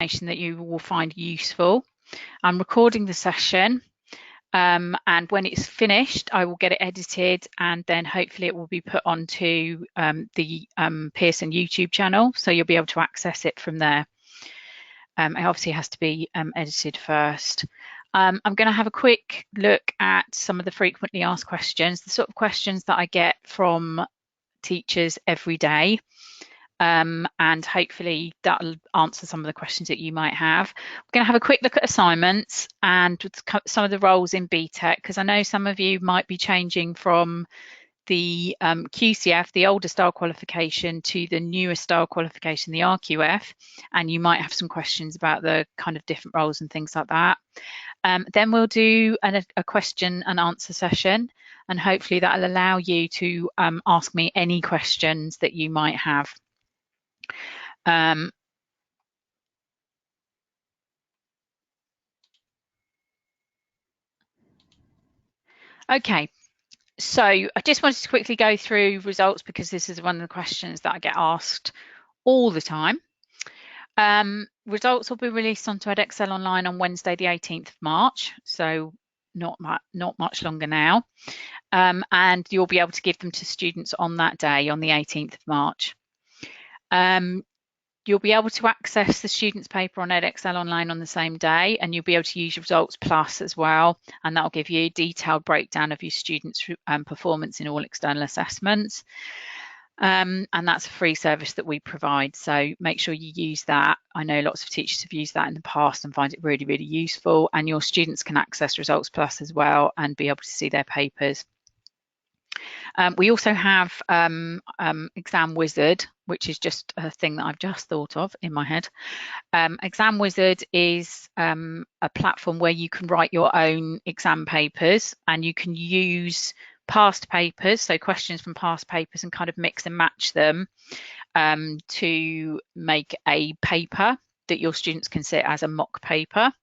information that you will find useful. I'm recording the session, and when it's finished, I will get it edited, and then hopefully it will be put onto the Pearson YouTube channel, so you'll be able to access it from there. It obviously has to be edited first. I'm going to have a quick look at some of the frequently asked questions, the sort of questions that I get from teachers every day. And hopefully that'll answer some of the questions that you might have. We're going to have a quick look at assignments and some of the roles in BTEC, because I know some of you might be changing from the QCF, the older style qualification, to the newer style qualification, the RQF, and you might have some questions about the kind of different roles and things like that. Then we'll do a question and answer session, and hopefully that'll allow you to ask me any questions that you might have. Okay, so I just wanted to quickly go through results, because this is one of the questions that I get asked all the time. Results will be released onto Edexcel Online on Wednesday, the 18th of March, so not much longer now. And you'll be able to give them to students on that day, on the 18th of March. You'll be able to access the students' paper on Edexcel Online on the same day, and you'll be able to use Results Plus as well, and that'll give you a detailed breakdown of your students' performance in all external assessments. And that's a free service that we provide, so make sure you use that. I know lots of teachers have used that in the past and find it really, really useful, and your students can access Results Plus as well and be able to see their papers. We also have Exam Wizard, which is just a thing that I've just thought of in my head. Exam Wizard is a platform where you can write your own exam papers, and you can use past papers, so questions from past papers, and kind of mix and match them to make a paper that your students can sit as a mock paper.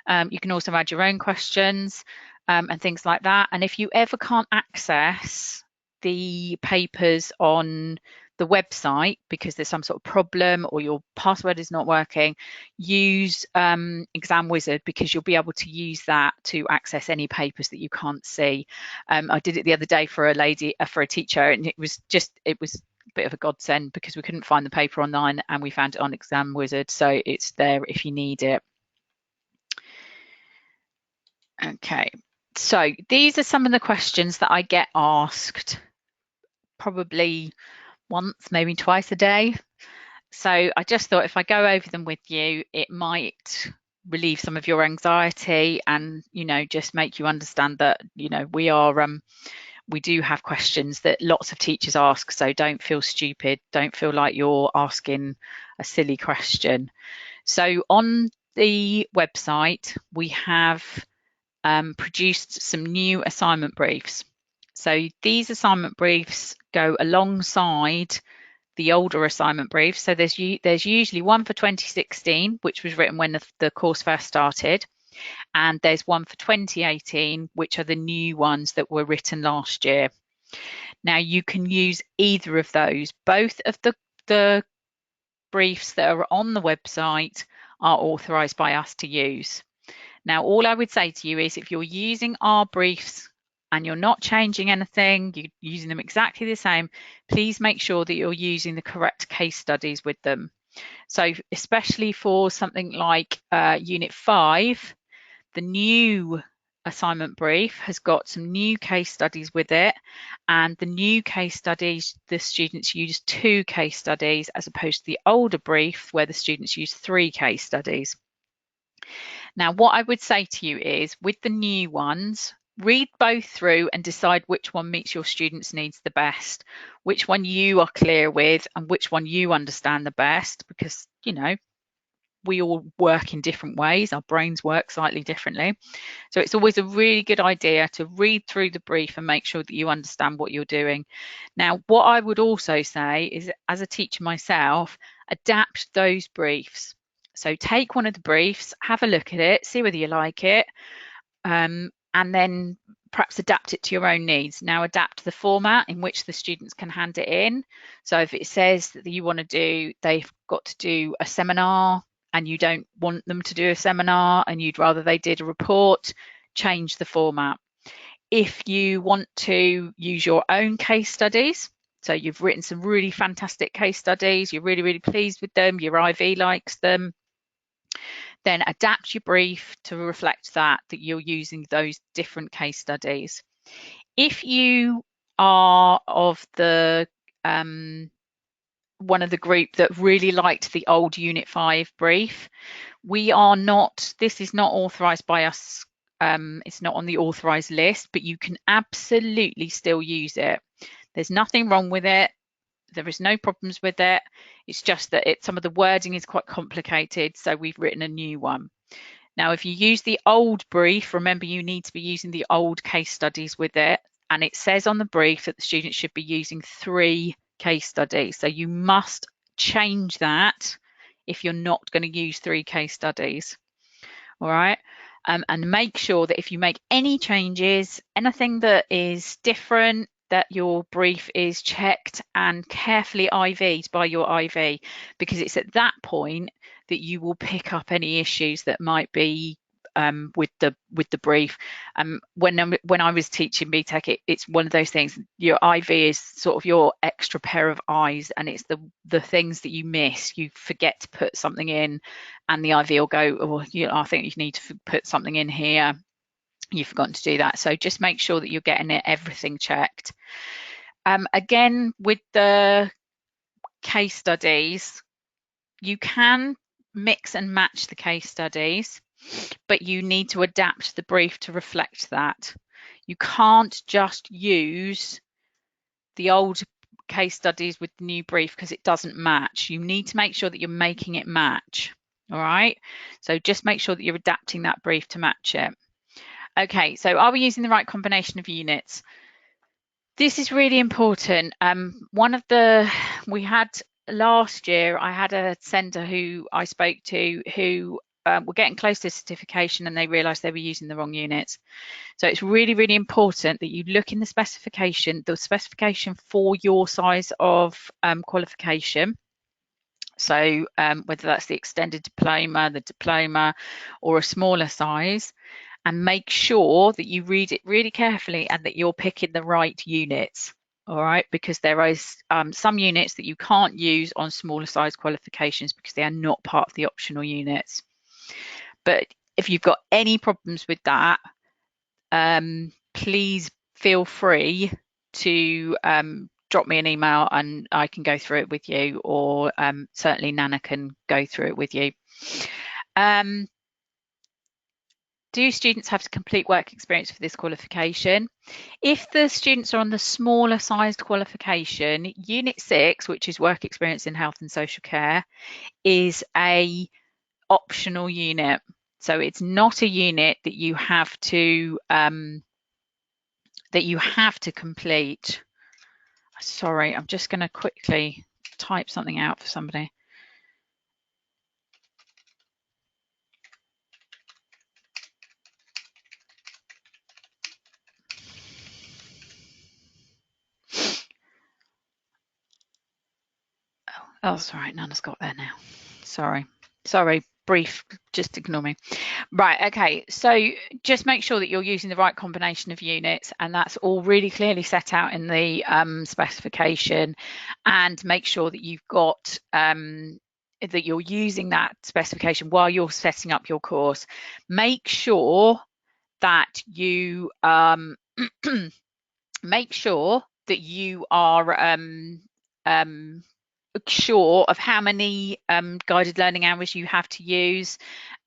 You can also add your own questions and things like that. And if you ever can't access the papers on the website because there's some sort of problem or your password is not working, use Exam Wizard, because you'll be able to use that to access any papers that you can't see. I did it the other day for a teacher, and it was a bit of a godsend, because we couldn't find the paper online and we found it on Exam Wizard, so it's there if you need it. Okay, so these are some of the questions that I get asked probably once, maybe twice a day. So I just thought if I go over them with you, it might relieve some of your anxiety and, just make you understand that, we do have questions that lots of teachers ask, so don't feel stupid. Don't feel like you're asking a silly question. So on the website, we have produced some new assignment briefs. So these assignment briefs go alongside the older assignment briefs. So there's usually one for 2016, which was written when the course first started, and there's one for 2018, which are the new ones that were written last year. Now you can use either of those. Both of the briefs that are on the website are authorised by us to use. Now, all I would say to you is, if you're using our briefs and you're not changing anything, you're using them exactly the same, please make sure that you're using the correct case studies with them. So especially for something like Unit 5, the new assignment brief has got some new case studies with it, and the new case studies, the students use 2 case studies as opposed to the older brief where the students use 3 case studies. Now, what I would say to you is, with the new ones, read both through and decide which one meets your students' needs the best, which one you are clear with and which one you understand the best, because, we all work in different ways. Our brains work slightly differently. So it's always a really good idea to read through the brief and make sure that you understand what you're doing. Now, what I would also say is, as a teacher myself, adapt those briefs. So take one of the briefs, have a look at it, see whether you like it, and then perhaps adapt it to your own needs. Now, adapt the format in which the students can hand it in. So if it says that you want to do, they've got to do a seminar and you don't want them to do a seminar and you'd rather they did a report, change the format. If you want to use your own case studies, so you've written some really fantastic case studies, you're really, really pleased with them, your IV likes them, then adapt your brief to reflect that you're using those different case studies. If you are of the one of the group that really liked the old Unit 5 brief, this is not authorised by us, it's not on the authorised list, but you can absolutely still use it. There's nothing wrong with it. There is no problems with it. It's just that some of the wording is quite complicated, so we've written a new one. Now, if you use the old brief, remember you need to be using the old case studies with it, and it says on the brief that the students should be using 3 case studies. So you must change that if you're not going to use 3 case studies. All right. And make sure that if you make any changes, anything that is different, that your brief is checked and carefully IV'd by your IV, because it's at that point that you will pick up any issues that might be with the brief. When I was teaching BTEC, it's one of those things. Your IV is sort of your extra pair of eyes, and it's the things that you miss. You forget to put something in, and the IV will go, oh, I think you need to put something in here. You've forgotten to do that. So just make sure that you're getting everything checked. Again, with the case studies, you can mix and match the case studies, but you need to adapt the brief to reflect that. You can't just use the old case studies with the new brief because it doesn't match. You need to make sure that you're making it match. All right. So just make sure that you're adapting that brief to match it. Okay, so are we using the right combination of units? This is really important. We had last year, I had a centre who I spoke to who were getting close to certification and they realised they were using the wrong units. So it's really, really important that you look in the specification for your size of qualification. So whether that's the extended diploma, the diploma, or a smaller size, and make sure that you read it really carefully and that you're picking the right units. All right, because there is some units that you can't use on smaller size qualifications because they are not part of the optional units. But if you've got any problems with that, please feel free to drop me an email and I can go through it with you, or certainly Nana can go through it with you. Do students have to complete work experience for this qualification? If the students are on the smaller sized qualification, Unit 6, which is work experience in health and social care, is a optional unit. So it's not a unit that you have to complete. Sorry, I'm just going to quickly type something out for somebody. Oh, it's all right. Nana's got there now. Sorry, brief, just ignore me. Right, okay, so just make sure that you're using the right combination of units, and that's all really clearly set out in the specification, and make sure that you've got that you're using that specification while you're setting up your course. Make sure that you make sure that you are sure of how many guided learning hours you have to use,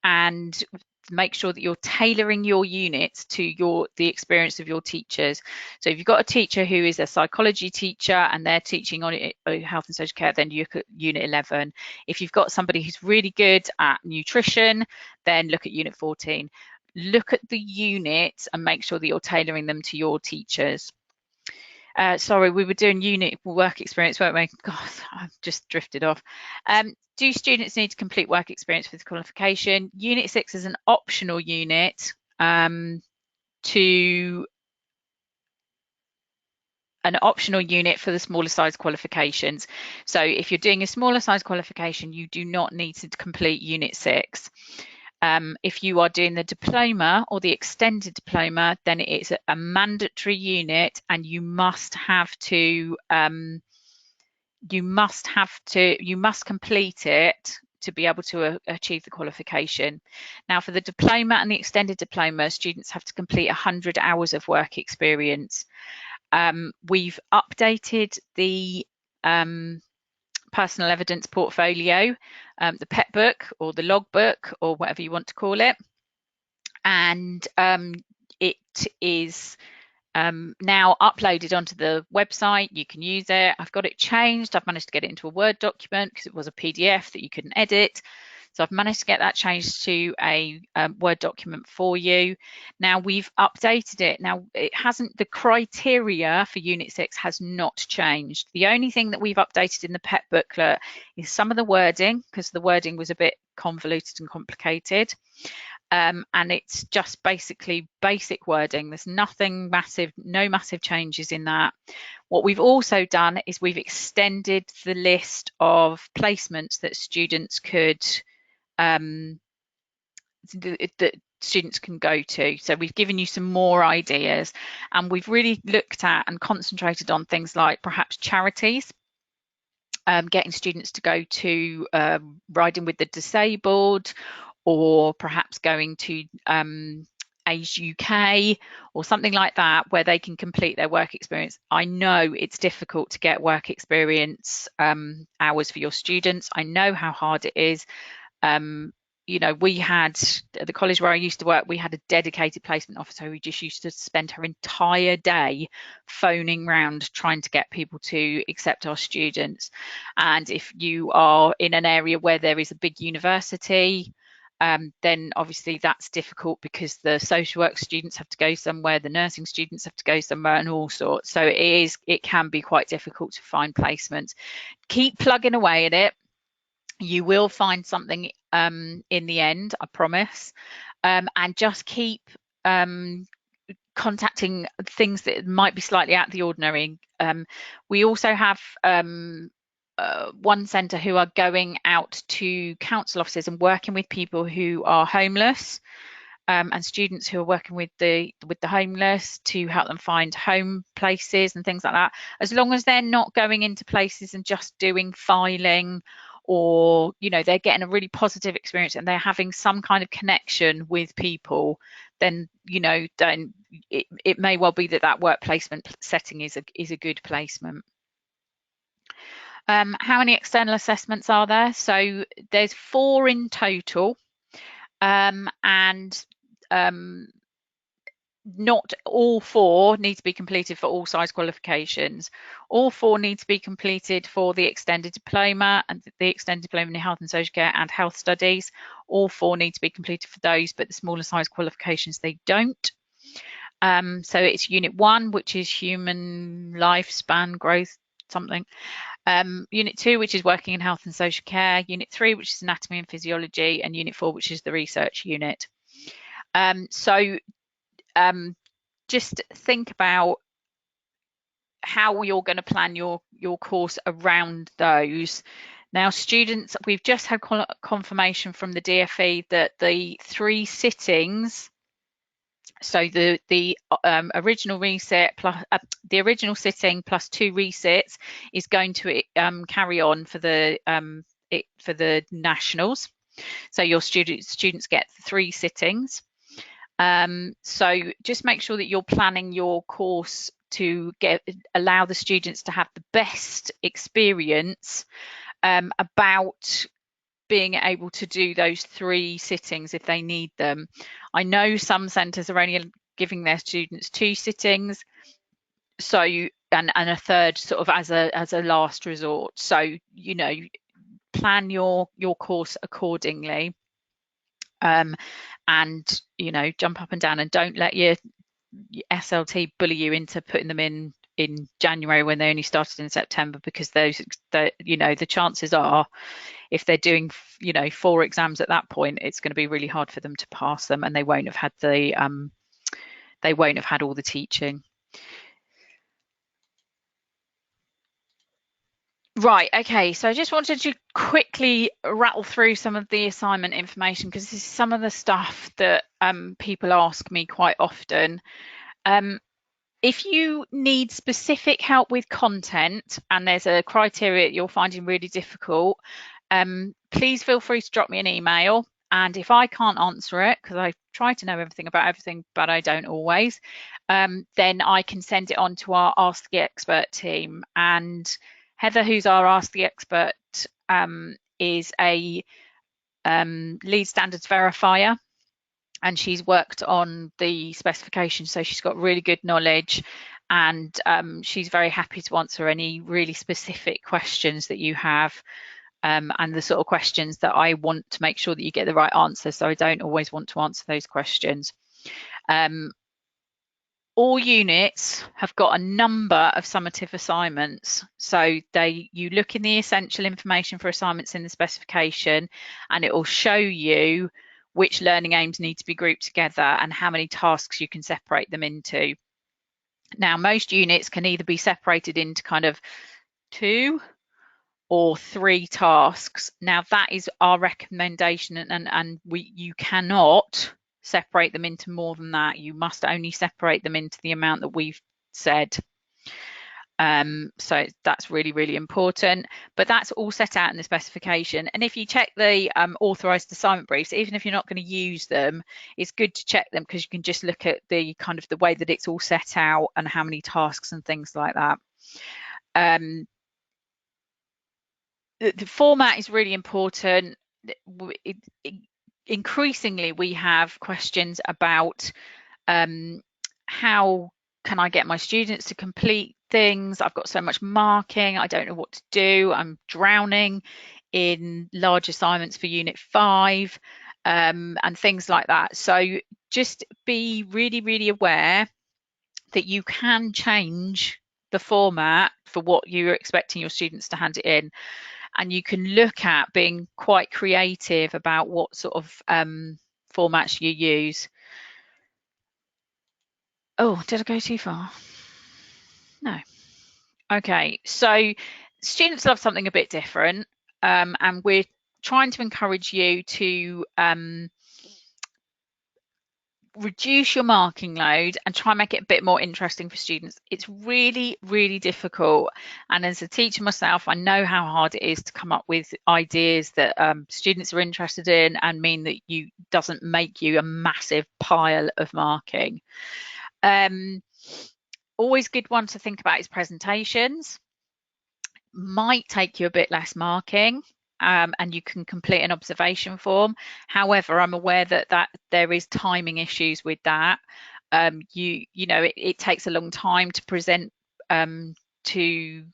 and make sure that you're tailoring your units to the experience of your teachers. So if you've got a teacher who is a psychology teacher and they're teaching on health and social care, then you look at Unit 11. If you've got somebody who's really good at nutrition, then look at Unit 14. Look at the units and make sure that you're tailoring them to your teachers. Sorry, we were doing unit work experience, weren't we? God, I've just drifted off. Do students need to complete work experience for the qualification? Unit 6 is an optional unit to an optional unit for the smaller size qualifications. So if you're doing a smaller size qualification, you do not need to complete Unit 6. If you are doing the diploma or the extended diploma, then it's a mandatory unit, and you must complete it to be able to achieve the qualification. Now, for the diploma and the extended diploma, students have to complete 100 hours of work experience. We've updated the personal evidence portfolio, the PET book or the log book or whatever you want to call it, and it is now uploaded onto the website. You can use it. I've got it changed. I've managed to get it into a Word document because it was a PDF that you couldn't edit. So I've managed to get that changed to a Word document for you. Now we've updated it. Now it hasn't, the criteria for Unit 6 has not changed. The only thing that we've updated in the PET booklet is some of the wording, because the wording was a bit convoluted and complicated. And it's just basically basic wording. There's nothing massive, no massive changes in that. What we've also done is we've extended the list of placements that students could that students can go to. So we've given you some more ideas, and we've really looked at and concentrated on things like perhaps charities, getting students to go to Riding with the Disabled, or perhaps going to Age UK or something like that, where they can complete their work experience. I know it's difficult to get work experience hours for your students. I know how hard it is. You know, we had, at the college where I used to work, we had a dedicated placement officer who just used to spend her entire day phoning round trying to get people to accept our students. And if you are in an area where there is a big university, then obviously that's difficult, because the social work students have to go somewhere, the nursing students have to go somewhere, and all sorts. So it can be quite difficult to find placements. Keep plugging away at it. You will find something in the end, I promise. And just keep contacting things that might be slightly out of the ordinary. We also have one centre who are going out to council offices and working with people who are homeless, and students who are working with the homeless to help them find home places and things like that. As long as they're not going into places and just doing filing, or you know, they're getting a really positive experience and they're having some kind of connection with people, then you know, then it may well be that work placement setting is a good placement. How many external assessments are there? So there's 4 in total, and not all 4 need to be completed for all size qualifications. All 4 need to be completed for the extended diploma and the extended diploma in health and social care and health studies. All 4 need to be completed for those, but the smaller size qualifications, they don't. So it's Unit 1, which is human lifespan growth something. Unit 2, which is working in health and social care. Unit 3, which is anatomy and physiology, and Unit 4, which is the research unit. Just think about how you're going to plan your course around those. Now, students, we've just had confirmation from the DfE that the 3 sittings, so the original resit plus the original sitting plus 2 resits, is going to carry on for the nationals. So your students get 3 sittings. So just make sure that you're planning your course to allow the students to have the best experience about being able to do those 3 sittings if they need them. I know some centres are only giving their students 2 sittings, so and a third sort of as a last resort. So you know, plan your course accordingly, and you know, jump up and down, and don't let your SLT bully you into putting them in January when they only started in September, because you know, the chances are, if they're doing, you know, 4 exams at that point, it's going to be really hard for them to pass them, and they won't have had all the teaching. Right, okay, so I just wanted to quickly rattle through some of the assignment information because this is some of the stuff that people ask me quite often. Um, if you need specific help with content and there's a criteria that you're finding really difficult, please feel free to drop me an email. And if I can't answer it, because I try to know everything about everything, but I don't always, then I can send it on to our Ask the Expert team. And Heather, who's our Ask the Expert, is a lead standards verifier, and she's worked on the specification, so she's got really good knowledge, and she's very happy to answer any really specific questions that you have, and the sort of questions that I want to make sure that you get the right answer, so I don't always want to answer those questions. All units have got a number of summative assignments. So you look in the essential information for assignments in the specification, and it will show you which learning aims need to be grouped together and how many tasks you can separate them into. Now, most units can either be separated into kind of 2 or 3 tasks. Now, that is our recommendation, and you cannot separate them into more than that. You must only separate them into the amount that we've said. So that's really, really important. But that's all set out in the specification. And if you check the authorised assignment briefs, even if you're not going to use them, it's good to check them because you can just look at the kind of the way that it's all set out and how many tasks and things like that. The format is really important. Increasingly, we have questions about how can I get my students to complete things? I've got so much marking, I don't know what to do. I'm drowning in large assignments for Unit 5, and things like that. So just be really, really aware that you can change the format for what you're expecting your students to hand it in. And you can look at being quite creative about what sort of formats you use. Oh, did I go too far? No. Okay, so students love something a bit different, and we're trying to encourage you to reduce your marking load and try and make it a bit more interesting for students. It's really, really difficult. And as a teacher myself, I know how hard it is to come up with ideas that students are interested in and mean that you doesn't make you a massive pile of marking. Always good one to think about is presentations. Might take you a bit less marking, and you can complete an observation form. However, I'm aware that there is timing issues with that. You know, it takes a long time to present to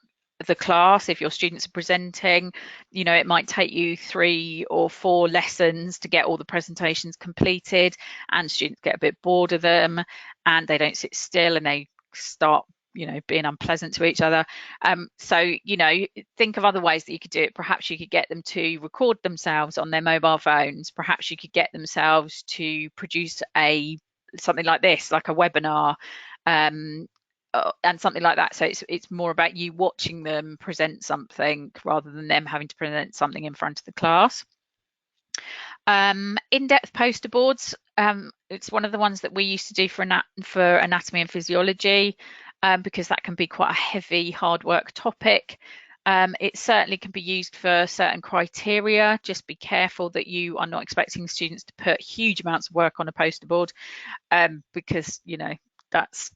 the class. If your students are presenting, you know, it might take you 3 or 4 lessons to get all the presentations completed, and students get a bit bored of them and they don't sit still and they start, you know, being unpleasant to each other. So, you know, think of other ways that you could do it. Perhaps you could get them to record themselves on their mobile phones. Perhaps you could get themselves to produce something like this, like a webinar, and something like that. So it's more about you watching them present something rather than them having to present something in front of the class. In-depth poster boards. It's one of the ones that we used to do for anatomy and physiology, because that can be quite a heavy, hard work topic. It certainly can be used for certain criteria. Just be careful that you are not expecting students to put huge amounts of work on a poster board, because, you know, that's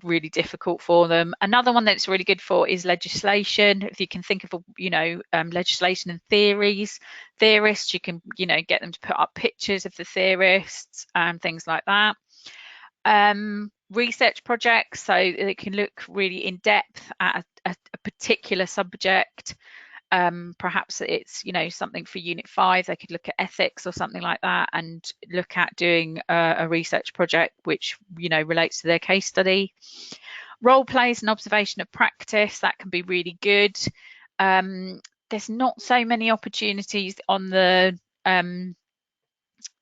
really difficult for them. Another one that's really good for is legislation. If you can think of, you know, legislation and theorists, you can, you know, get them to put up pictures of the theorists and things like that. Research projects, so they can look really in depth at a particular subject. Perhaps it's, you know, something for Unit 5, they could look at ethics or something like that and look at doing a research project which, you know, relates to their case study. Role plays and observation of practice, that can be really good. There's not so many opportunities on the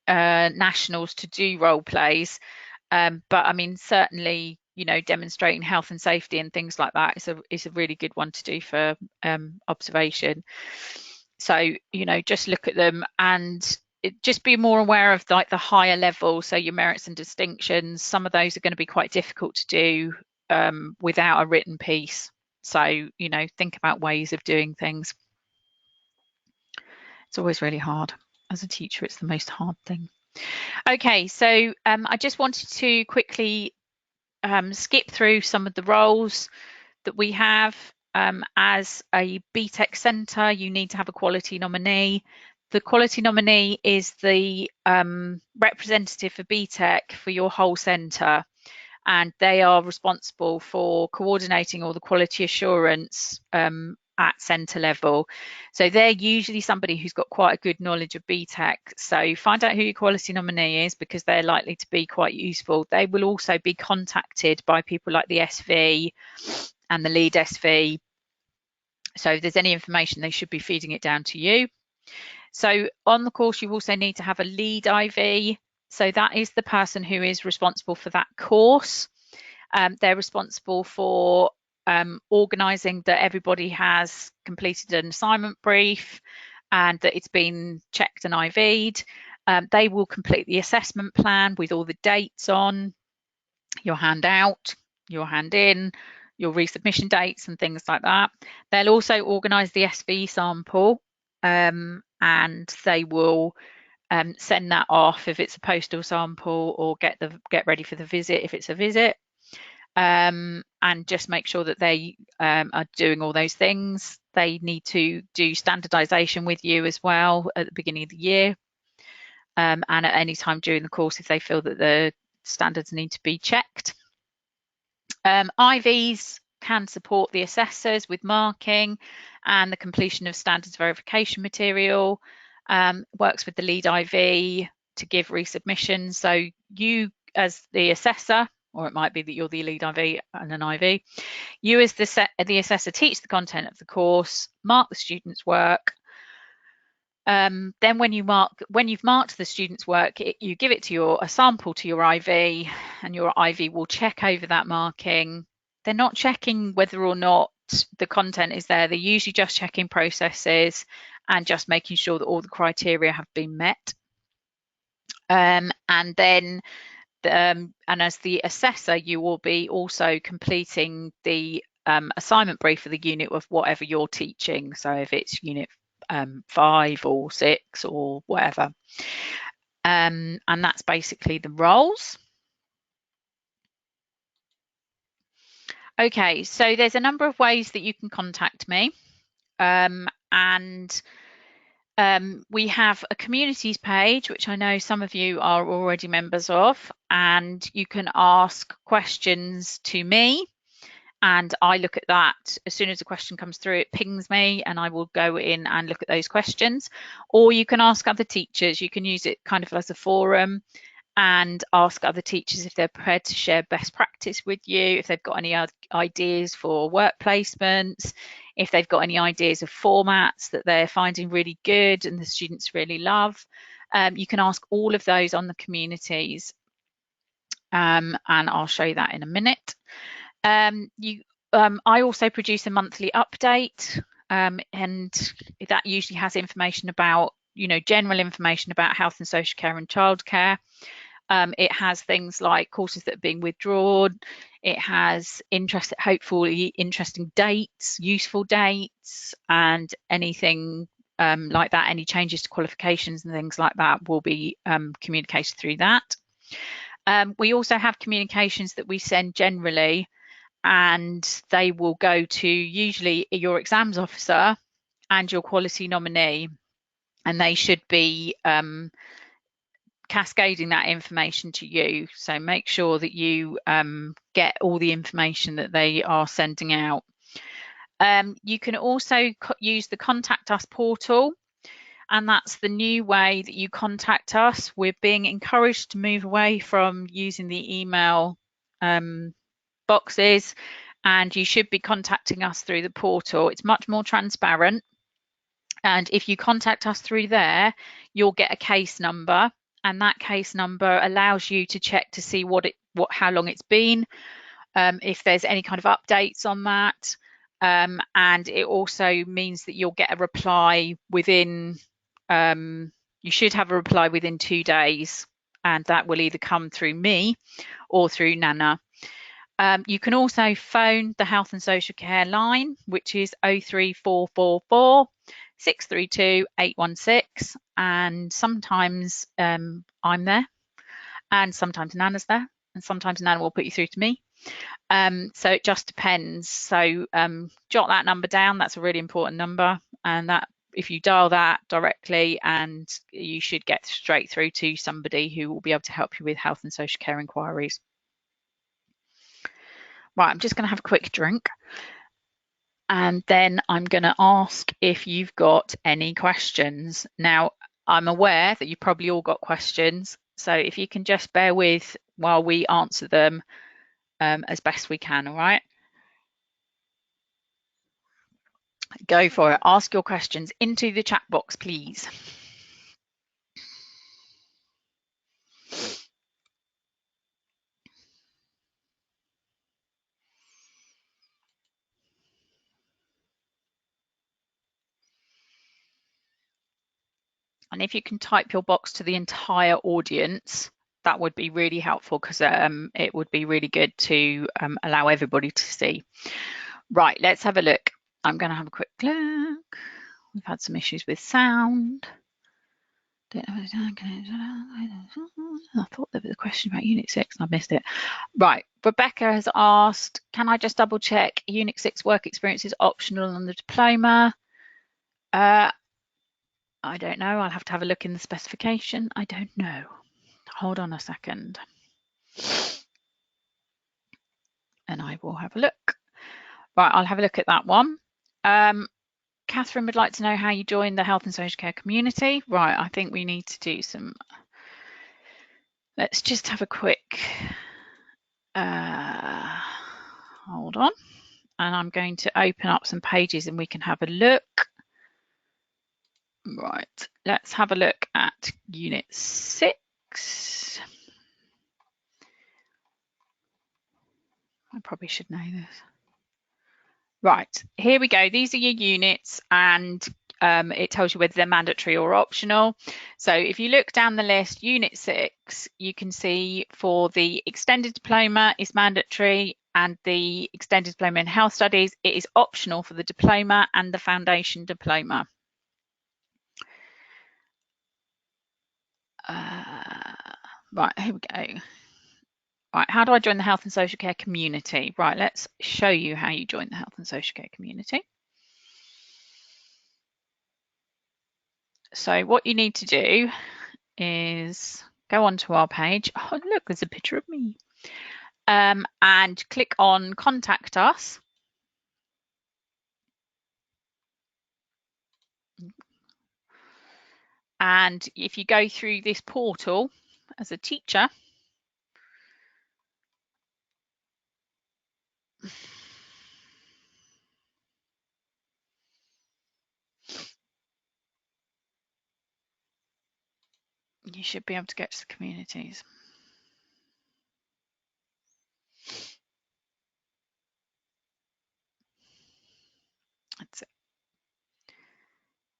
nationals to do role plays, but I mean, certainly demonstrating health and safety and things like that, is a really good one to do for observation. So just look at them and just be more aware of like the higher level. So your merits and distinctions, some of those are going to be quite difficult to do without a written piece. So think about ways of doing things. It's always really hard. As a teacher, it's the most hard thing. Okay, so I just wanted to quickly skip through some of the roles that we have. As a BTEC centre, you need to have a quality nominee. The quality nominee is the representative for BTEC for your whole centre, and they are responsible for coordinating all the quality assurance at centre level. So they're usually somebody who's got quite a good knowledge of BTEC. So find out who your quality nominee is, because they're likely to be quite useful. They will also be contacted by people like the SV and the lead SV. So if there's any information, they should be feeding it down to you. So on the course, you also need to have a lead IV. So that is the person who is responsible for that course. They're responsible for organising that everybody has completed an assignment brief and that it's been checked and IV'd. They will complete the assessment plan with all the dates on, your hand out, your hand in, your resubmission dates and things like that. They'll also organise the SV sample and they will send that off if it's a postal sample, or get ready for the visit if it's a visit. And just make sure that they are doing all those things. They need to do standardisation with you as well at the beginning of the year, and at any time during the course if they feel that the standards need to be checked. IVs can support the assessors with marking and the completion of standards verification material. Works with the lead IV to give resubmissions. So you as the assessor, or it might be that you're the lead IV and an IV, you as the assessor teach the content of the course, mark the student's work. Then when you've marked the student's work, you give it to a sample to your IV, and your IV will check over that marking. They're not checking whether or not the content is there. They're usually just checking processes and just making sure that all the criteria have been met. And then and as the assessor, you will be also completing the assignment brief for the unit of whatever you're teaching. So if it's unit 5 or 6 or whatever. And that's basically the roles. Okay, so there's a number of ways that you can contact me. We have a communities page, which I know some of you are already members of, and you can ask questions to me, and I look at that. As soon as a question comes through, it pings me and I will go in and look at those questions. Or you can ask other teachers. You can use it kind of as a forum and ask other teachers if they're prepared to share best practice with you, if they've got any ideas for work placements, if they've got any ideas of formats that they're finding really good and the students really love. You can ask all of those on the communities, and I'll show you that in a minute. I also produce a monthly update, and that usually has information about, general information about health and social care and childcare. It has things like courses that are being withdrawn. It has hopefully interesting dates, useful dates, and anything like that. Any changes to qualifications and things like that will be communicated through that. We also have communications that we send generally, and they will go to usually your exams officer and your quality nominee, and they should be cascading that information to you. So make sure that you get all the information that they are sending out. You can also use the Contact Us portal, and that's the new way that you contact us. We're being encouraged to move away from using the email boxes, and you should be contacting us through the portal. It's much more transparent, and if you contact us through there, you'll get a case number, and that case number allows you to check to see how long it's been, if there's any kind of updates on that. And it also means that you'll get a reply within, you should have a reply within 2 days, and that will either come through me or through Nana. You can also phone the Health and Social Care line, which is 03444 632 816, and sometimes I'm there, and sometimes Nana's there, and sometimes Nana will put you through to me. So it just depends. So jot that number down. That's a really important number, and that if you dial that directly, and you should get straight through to somebody who will be able to help you with health and social care inquiries. Right, I'm just going to have a quick drink, and then I'm going to ask if you've got any questions. Now, I'm aware that you've probably all got questions, so if you can just bear with while we answer them as best we can, all right? Go for it. Ask your questions into the chat box, please. And if you can type your box to the entire audience, that would be really helpful, because it would be really good to allow everybody to see. Right, let's have a look. I'm going to have a quick look. We've had some issues with sound. I thought there was a question about Unit 6 and I missed it. Right, Rebecca has asked, can I just double check Unit 6 work experience is optional on the diploma? I don't know. I'll have to have a look in the specification. I don't know. Hold on a second. And I will have a look. Right, I'll have a look at that one. Catherine would like to know how you joined the health and social care community. Right, I think we need to do some. Let's just have a quick. Hold on. And I'm going to open up some pages and we can have a look. Right, let's have a look at Unit 6. I probably should know this. Right, here we go. These are your units, and it tells you whether they're mandatory or optional. So if you look down the list, Unit 6, you can see for the extended diploma is mandatory, and the extended diploma in health studies, it is optional for the diploma and the foundation diploma. Right, here we go. Right, how do I join the health and social care community? Right, let's show you how you join the health and social care community. So what you need to do is go onto our page. Oh, look, there's a picture of me. And click on Contact Us. And if you go through this portal as a teacher, you should be able to get to the communities. That's it.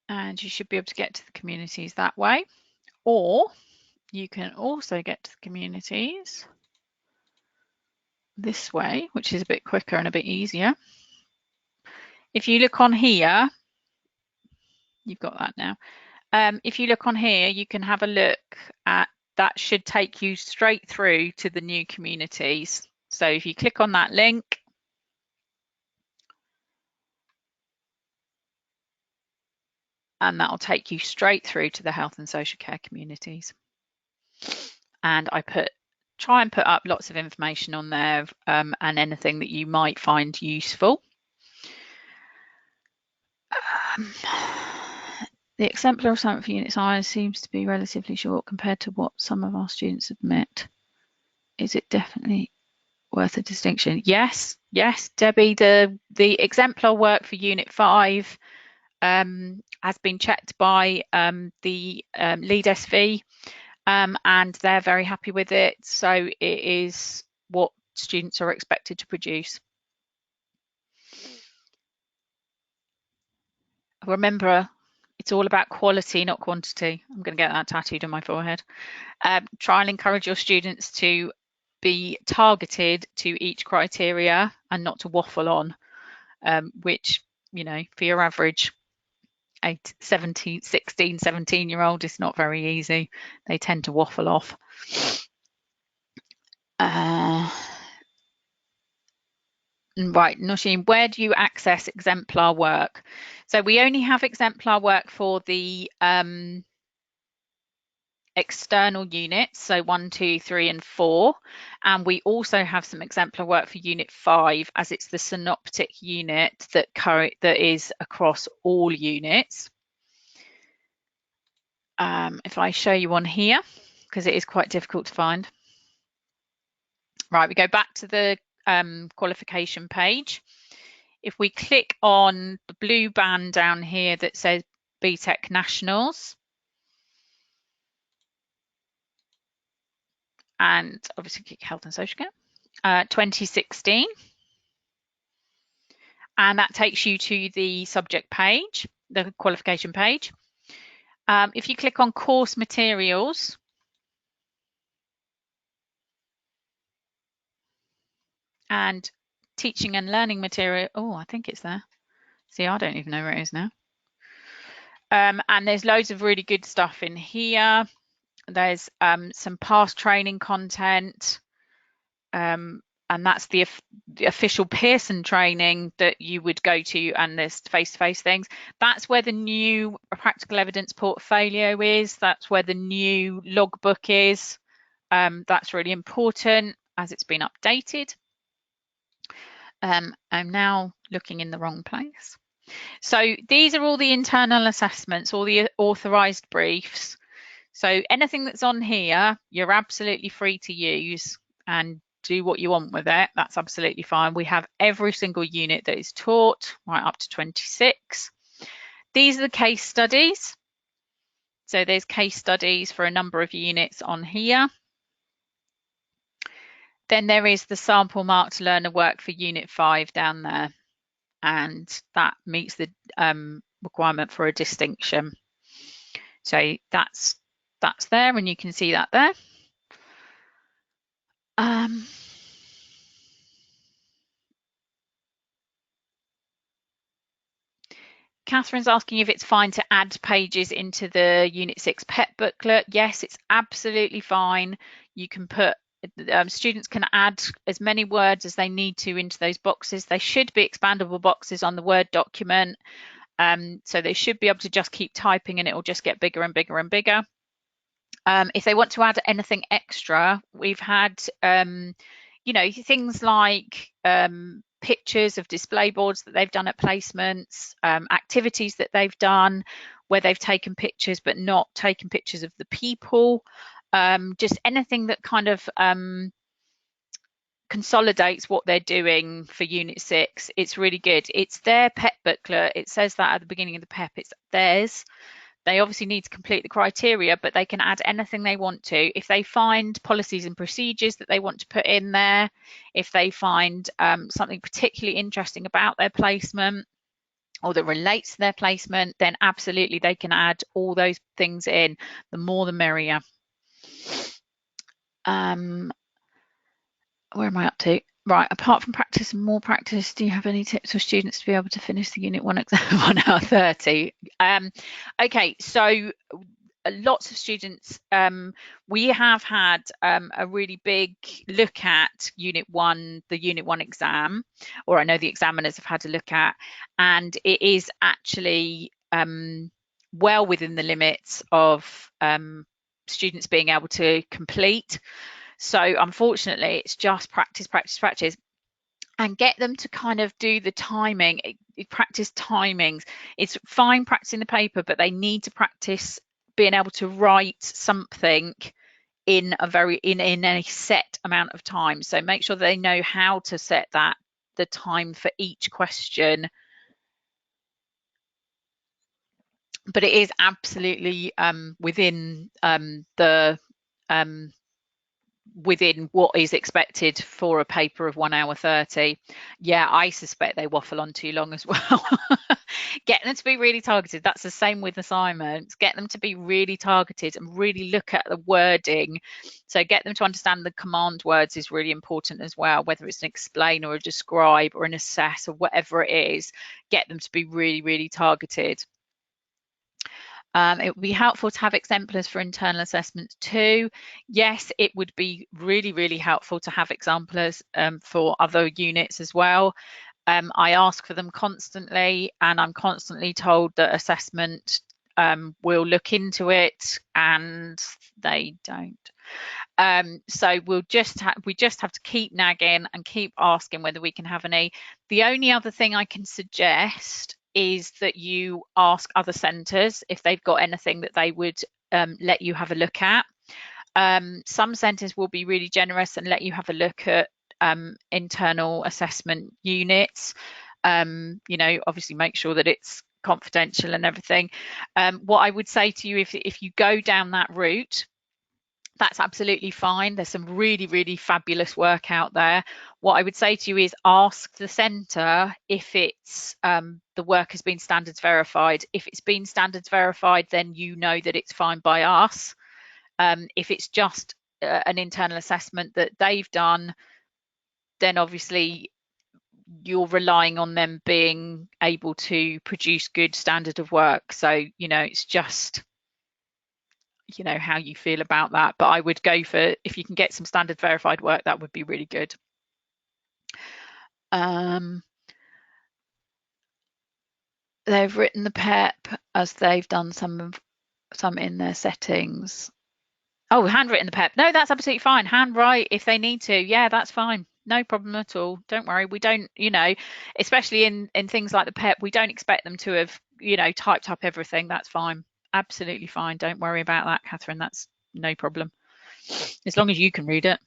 And you should be able to get to the communities that way. Or you can also get to the communities this way, which is a bit quicker and a bit easier. If you look on here, you've got that now. If you look on here, you can have a look at, that should take you straight through to the new communities. So if you click on that link, and that'll take you straight through to the health and social care communities. And I try and put up lots of information on there, and anything that you might find useful. The exemplar assignment for Unit Science seems to be relatively short compared to what some of our students admit. Is it definitely worth a distinction? Yes, Debbie, the exemplar work for Unit 5 has been checked by the lead SV, and they're very happy with it. So it is what students are expected to produce. Remember, it's all about quality, not quantity. I'm going to get that tattooed on my forehead. Try and encourage your students to be targeted to each criteria and not to waffle on, which, you know, for your average 16, 17-year-old, it's not very easy. They tend to waffle off. Right, Nosheen, where do you access exemplar work? So we only have exemplar work for the external units, so 1, 2, 3 and 4, and we also have some exemplar work for unit 5, as it's the synoptic unit that is across all units. If I show you on here, because it is quite difficult to find. Right, we go back to the qualification page. If we click on the blue band down here that says BTEC Nationals, and obviously click Health and Social Care, 2016, and that takes you to the subject page, the qualification page. If you click on course materials, and teaching and learning material, oh, I think it's there. See, I don't even know where it is now. And there's loads of really good stuff in here. There's some past training content, and that's the official Pearson training that you would go to, and there's face-to-face things. That's where the new practical evidence portfolio is. That's where the new logbook is. That's really important as it's been updated. I'm now looking in the wrong place. So these are all the internal assessments, all the authorised briefs. So anything that's on here, you're absolutely free to use and do what you want with it. That's absolutely fine. We have every single unit that is taught, right up to 26. These are the case studies. So there's case studies for a number of units on here. Then there is the sample marked learner work for unit 5 down there, and that meets the requirement for a distinction. So that's there, and you can see that there. Catherine's asking if it's fine to add pages into the Unit 6 PEP booklet. Yes, it's absolutely fine. You can put, students can add as many words as they need to into those boxes. They should be expandable boxes on the Word document. So they should be able to just keep typing and it will just get bigger and bigger and bigger. If they want to add anything extra, we've had, you know, things like pictures of display boards that they've done at placements, activities that they've done where they've taken pictures but not taken pictures of the people, just anything that kind of consolidates what they're doing for Unit 6. It's really good. It's their PEP booklet. It says that at the beginning of the PEP. It's theirs. They obviously need to complete the criteria, but they can add anything they want to. If they find policies and procedures that they want to put in there, if they find something particularly interesting about their placement or that relates to their placement, then absolutely they can add all those things in. The more the merrier. Where am I up to? Right, apart from practice and more practice, do you have any tips for students to be able to finish the Unit 1 exam 1 hour 30? Okay, so lots of students, we have had a really big look at Unit 1, the Unit 1 exam, or I know the examiners have had a look at, and it is actually well within the limits of students being able to complete. So unfortunately, it's just practice, practice, practice, and get them to kind of do the timing, practice timings. It's fine practicing the paper, but they need to practice being able to write something in a set amount of time. So make sure they know how to set the time for each question. But it is absolutely within the within what is expected for a paper of 1 hour 30. Yeah, I suspect they waffle on too long as well. Get them to be really targeted. That's the same with assignments. Get them to be really targeted and really look at the wording. So get them to understand the command words is really important as well, whether it's an explain or a describe or an assess or whatever it is. Get them to be really, really targeted. It would be helpful to have exemplars for internal assessments too. Yes, it would be really, really helpful to have exemplars for other units as well. I ask for them constantly, and I'm constantly told that assessment will look into it, and they don't. So we just have to keep nagging and keep asking whether we can have any. The only other thing I can suggest is that you ask other centres if they've got anything that they would let you have a look at. Some centres will be really generous and let you have a look at internal assessment units. Obviously make sure that it's confidential and everything. What I would say to you, if you go down that route, that's absolutely fine. There's some really, really fabulous work out there. What I would say to you is ask the centre if it's the work has been standards verified. If it's been standards verified, then you know that it's fine by us. If it's just an internal assessment that they've done, then obviously you're relying on them being able to produce good standard of work. So, it's just how you feel about that, but I would go for, if you can get some standard verified work, that would be really good. They've written the PEP as they've done some in their settings. Oh, handwritten the PEP. No, that's absolutely fine. Handwrite if they need to. Yeah, that's fine. No problem at all. Don't worry. We don't, especially in things like the PEP, we don't expect them to have, typed up everything. That's fine. Absolutely fine. Don't worry about that, Catherine. That's no problem. As long as you can read it.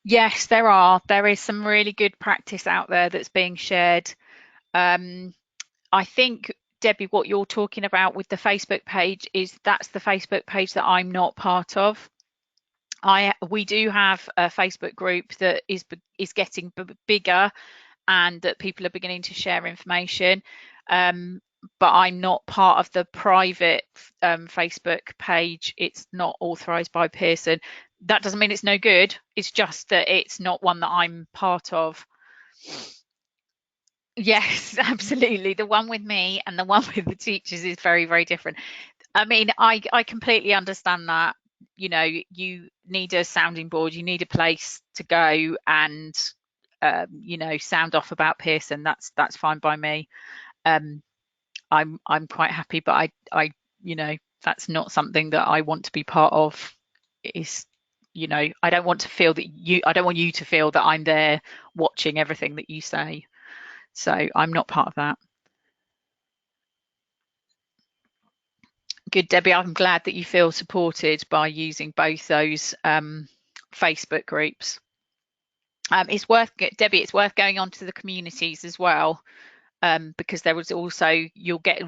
Yes, there are. There is some really good practice out there that's being shared. I think, Debbie, what you're talking about with the Facebook page that's the Facebook page that I'm not part of. We do have a Facebook group that is getting bigger, and that people are beginning to share information. But I'm not part of the private Facebook page. It's not authorized by Pearson. That doesn't mean it's no good. It's just that it's not one that I'm part of. Yes, absolutely. The one with me and the one with the teachers is very, very different. I mean, I completely understand that. You need a sounding board, you need a place to go and sound off about Pearson. That's fine by me. I'm quite happy, but I that's not something that I want to be part of. I don't want you to feel that I'm there watching everything that you say. So I'm not part of that. Good, Debbie. I'm glad that you feel supported by using both those Facebook groups. It's worth, Debbie, it's worth going on to the communities as well, because there was also, you'll get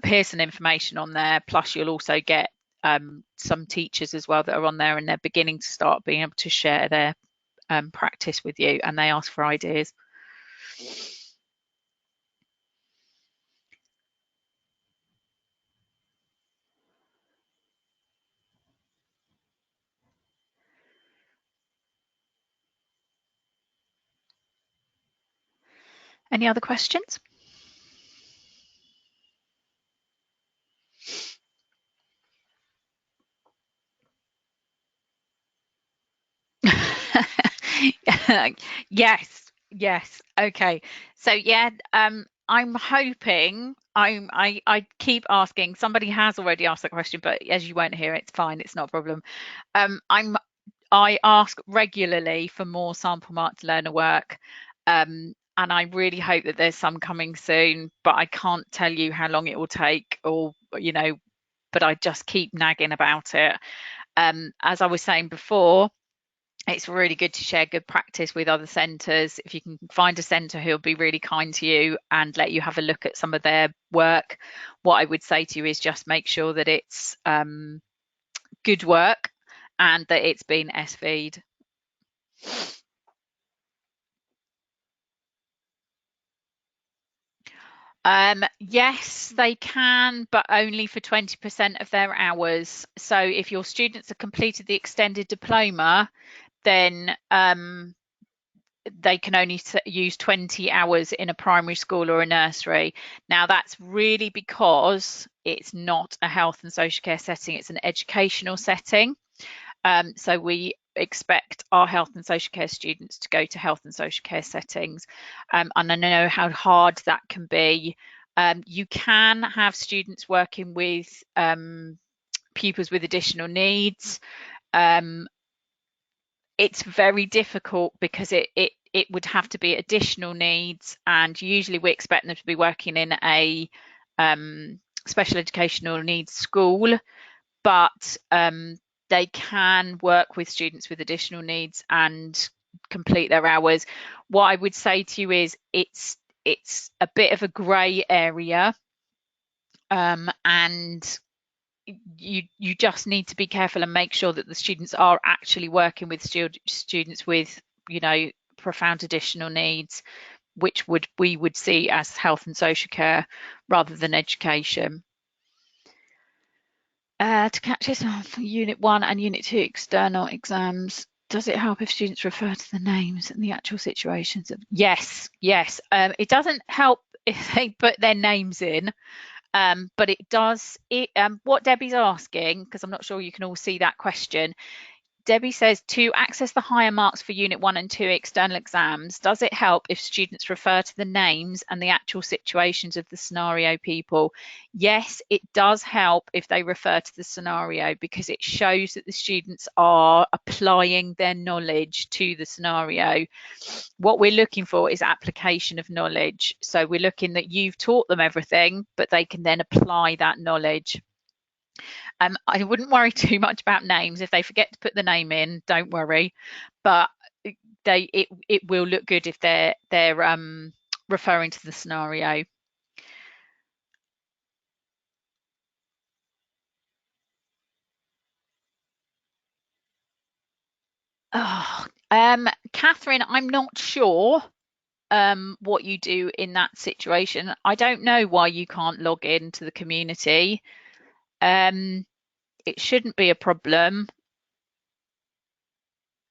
Pearson information on there, plus you'll also get some teachers as well that are on there, and they're beginning to start being able to share their practice with you, and they ask for ideas. Any other questions? Yes. Okay. So yeah, I'm hoping I keep asking. Somebody has already asked that question, but as you won't hear, it's fine. It's not a problem. I ask regularly for more sample marked learner work. and I really hope that there's some coming soon, but I can't tell you how long it will take, or but I just keep nagging about it. As I was saying before, it's really good to share good practice with other centres. If you can find a centre who'll be really kind to you and let you have a look at some of their work, what I would say to you is just make sure that it's good work and that it's been SV'd. Yes, they can, but only for 20% of their hours. So if your students have completed the extended diploma, then they can only use 20 hours in a primary school or a nursery. Now, that's really because it's not a health and social care setting, it's an educational setting. So we expect our health and social care students to go to health and social care settings. And I know how hard that can be. You can have students working with pupils with additional needs. It's very difficult because it would have to be additional needs, and usually we expect them to be working in a special educational needs school, but they can work with students with additional needs and complete their hours. What I would say to you is it's a bit of a grey area, and you just need to be careful and make sure that the students are actually working with students with profound additional needs, which we would see as health and social care rather than education. To catch this on for Unit 1 and Unit 2 external exams, does it help if students refer to the names and the actual situations of... Yes. It doesn't help if they put their names in, but it does. What Debbie's asking, because I'm not sure you can all see that question, Debbie says, to access the higher marks for Unit 1 and 2 external exams, does it help if students refer to the names and the actual situations of the scenario people? Yes, it does help if they refer to the scenario, because it shows that the students are applying their knowledge to the scenario. What we're looking for is application of knowledge. So we're looking that you've taught them everything, but they can then apply that knowledge. I wouldn't worry too much about names. If they forget to put the name in, don't worry. But it will look good if they're referring to the scenario. Oh, Catherine, I'm not sure what you do in that situation. I don't know why you can't log into the community. It shouldn't be a problem.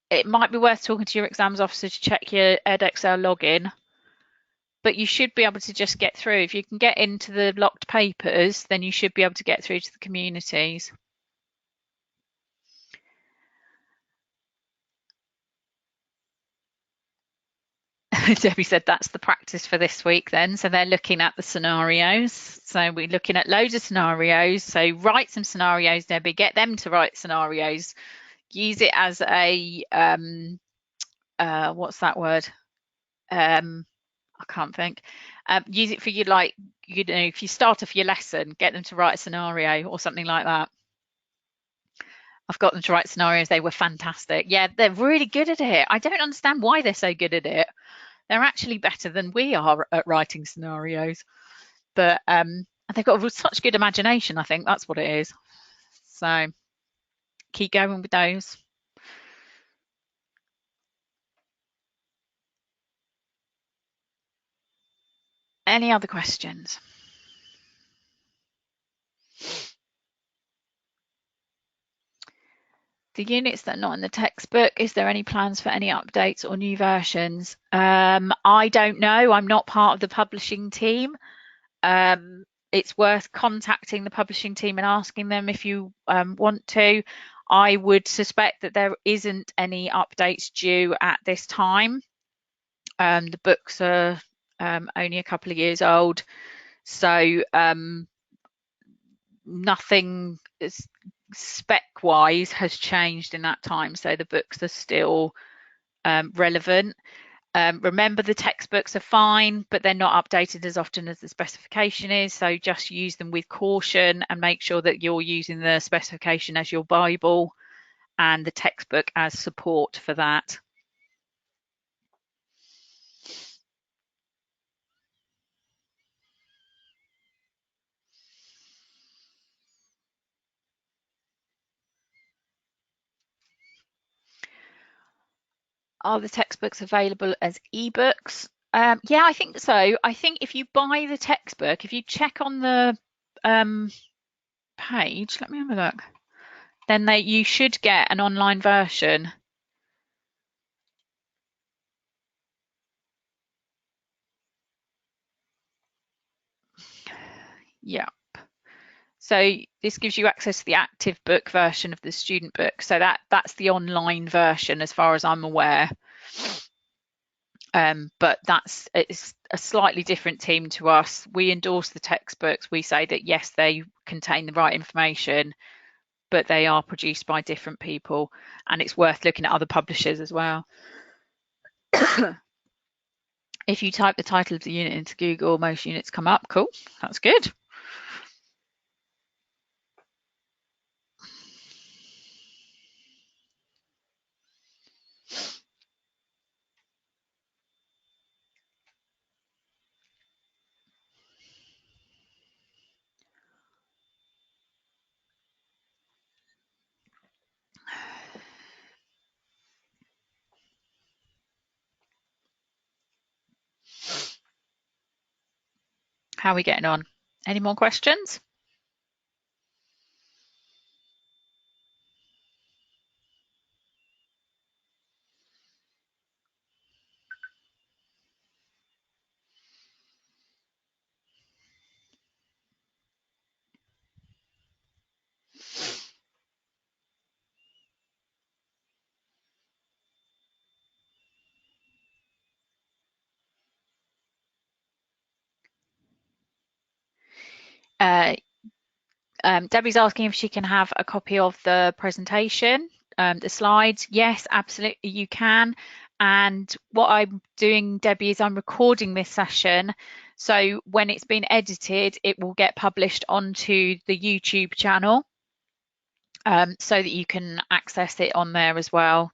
It might be worth talking to your exams officer to check your Edexcel login, but you should be able to just get through. If you can get into the locked papers, then you should be able to get through to the communities. Debbie said that's the practice for this week then. So they're looking at the scenarios. So we're looking at loads of scenarios. So write some scenarios, Debbie, get them to write scenarios. Use it as a, what's that word? I can't think. Use it for you, like, if you start off your lesson, get them to write a scenario or something like that. I've got them to write scenarios. They were fantastic. Yeah, they're really good at it. I don't understand why they're so good at it. They're actually better than we are at writing scenarios. But they've got such good imagination, I think that's what it is. So keep going with those. Any other questions? The units that are not in the textbook, is there any plans for any updates or new versions? I don't know. I'm not part of the publishing team. It's worth contacting the publishing team and asking them if you want to. I would suspect that there isn't any updates due at this time. The books are only a couple of years old, so nothing spec-wise has changed in that time. So the books are still relevant. Remember, the textbooks are fine, but they're not updated as often as the specification is, so just use them with caution and make sure that you're using the specification as your Bible and the textbook as support for that. Are the textbooks available as ebooks? Yeah, I think so. I think if you buy the textbook, if you check on the page, let me have a look, then you should get an online version. Yeah. So this gives you access to the active book version of the student book. So that's the online version as far as I'm aware. But it's a slightly different team to us. We endorse the textbooks. We say that yes, they contain the right information, but they are produced by different people, and it's worth looking at other publishers as well. If you type the title of the unit into Google, most units come up. Cool, that's good. How are we getting on? Any more questions? Uh, Debbie's asking if she can have a copy of the presentation, the slides. Yes, absolutely, you can. And what I'm doing, Debbie, is I'm recording this session. So when it's been edited, it will get published onto the YouTube channel, so that you can access it on there as well.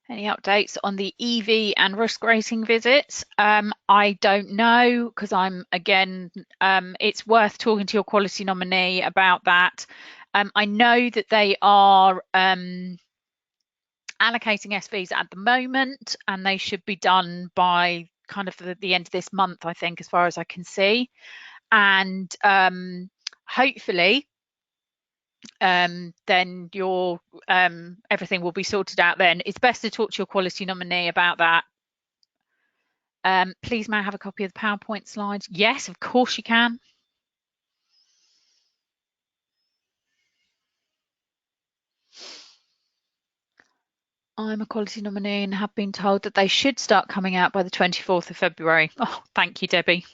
Any updates on the EV and risk rating visits? I don't know, because it's worth talking to your quality nominee about that. I know that they are allocating SVs at the moment, and they should be done by kind of the end of this month, I think, as far as I can see. And hopefully then your everything will be sorted out then. It's best to talk to your quality nominee about that. Please, may I have a copy of the PowerPoint slides? Yes, of course you can. I'm a quality nominee and have been told that they should start coming out by the 24th of February. Oh, thank you, Debbie.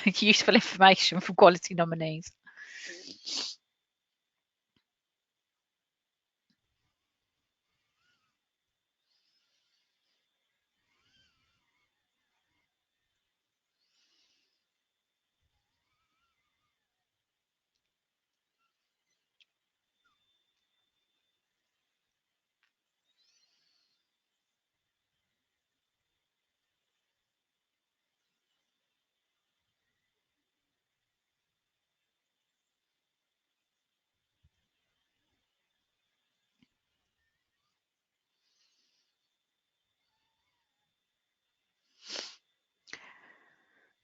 Useful information from quality nominees.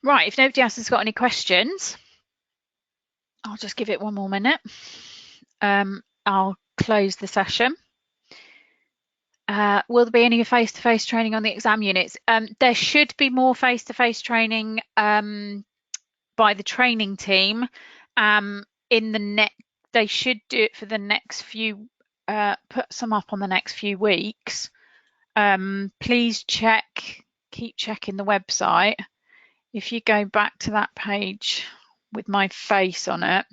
Right, if nobody else has got any questions, I'll just give it one more minute. I'll close the session. Will there be any face-to-face training on the exam units? There should be more face-to-face training by the training team. They should do it for the next few. Put some up on the next few weeks. Please keep checking the website. If you go back to that page with my face on it,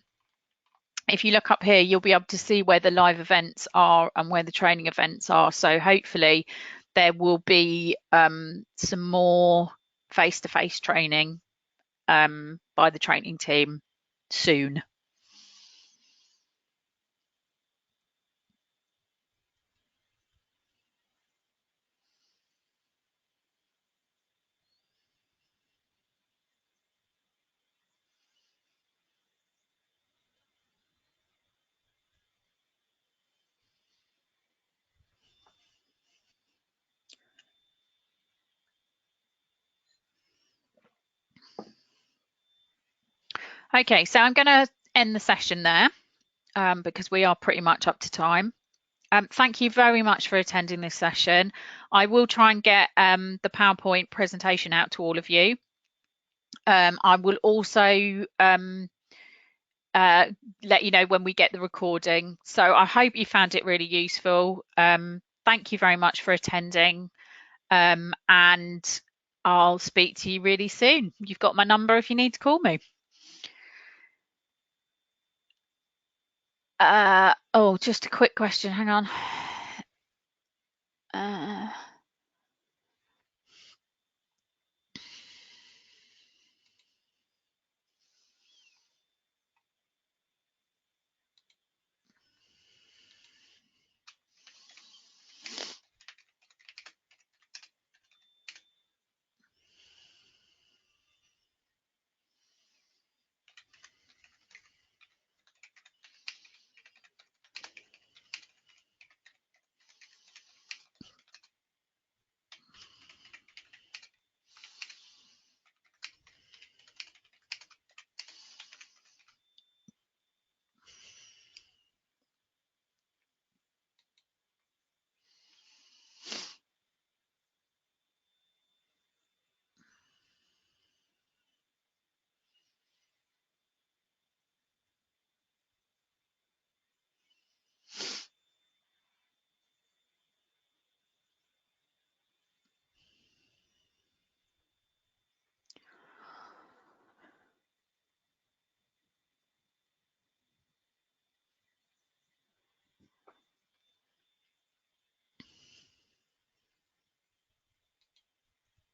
if you look up here, you'll be able to see where the live events are and where the training events are. So hopefully there will be some more face-to-face training by the training team soon. Okay, so I'm going to end the session there because we are pretty much up to time. Thank you very much for attending this session. I will try and get the PowerPoint presentation out to all of you. I will also let you know when we get the recording. So I hope you found it really useful. Thank you very much for attending, and I'll speak to you really soon. You've got my number if you need to call me. Oh, just a quick question. Hang on.